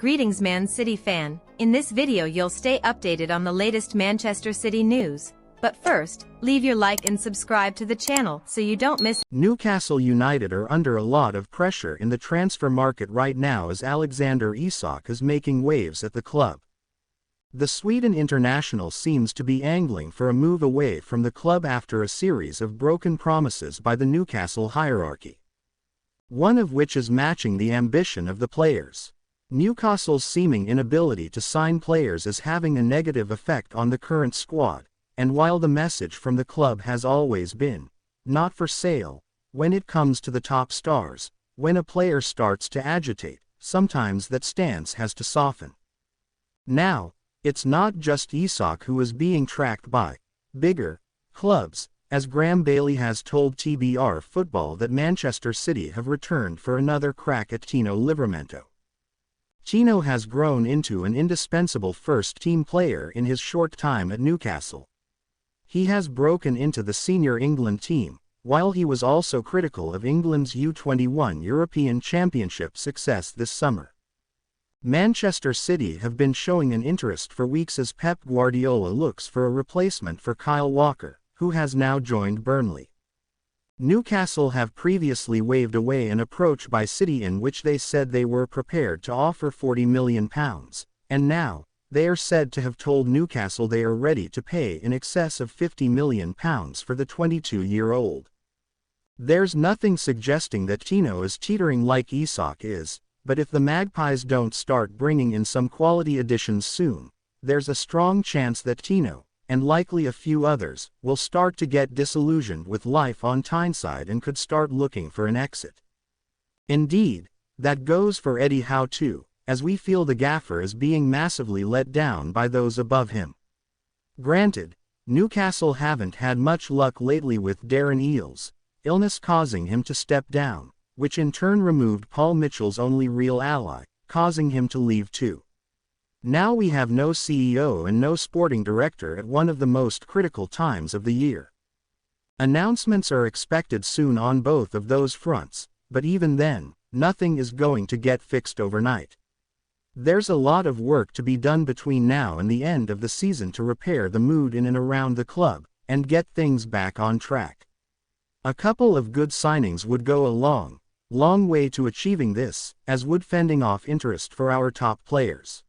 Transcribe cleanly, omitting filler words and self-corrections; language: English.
Greetings Man City fan, in this video you'll stay updated on the latest Manchester City news. But first, leave your like and subscribe to the channel so you don't miss. Newcastle United are under a lot of pressure in the transfer market right now as Alexander Isak is making waves at the club. The Sweden international seems to be angling for a move away from the club after a series of broken promises by the Newcastle hierarchy. One of which is matching the ambition of the players. Newcastle's seeming inability to sign players is having a negative effect on the current squad, and while the message from the club has always been, not for sale, when it comes to the top stars, when a player starts to agitate, sometimes that stance has to soften. Now, it's not just Isak who is being tracked by bigger clubs, as Graham Bailey has told TBR Football that Manchester City have returned for another crack at Tino Livramento. Tino has grown into an indispensable first-team player in his short time at Newcastle. He has broken into the senior England team, while he was also critical of England's U21 European Championship success this summer. Manchester City have been showing an interest for weeks as Pep Guardiola looks for a replacement for Kyle Walker, who has now joined Burnley. Newcastle have previously waved away an approach by City in which they said they were prepared to offer £40 million, and now, they are said to have told Newcastle they are ready to pay in excess of £50 million for the 22-year-old. There's nothing suggesting that Tino is teetering like Isak is, but if the Magpies don't start bringing in some quality additions soon, there's a strong chance that Tino, and likely a few others, will start to get disillusioned with life on Tyneside and could start looking for an exit. Indeed, that goes for Eddie Howe too, as we feel the gaffer is being massively let down by those above him. Granted, Newcastle haven't had much luck lately with Darren Eales, illness causing him to step down, which in turn removed Paul Mitchell's only real ally, causing him to leave too. Now we have no CEO and no sporting director at one of the most critical times of the year. Announcements are expected soon on both of those fronts, but even then, nothing is going to get fixed overnight. There's a lot of work to be done between now and the end of the season to repair the mood in and around the club, and get things back on track. A couple of good signings would go a long way to achieving this, as would fending off interest for our top players.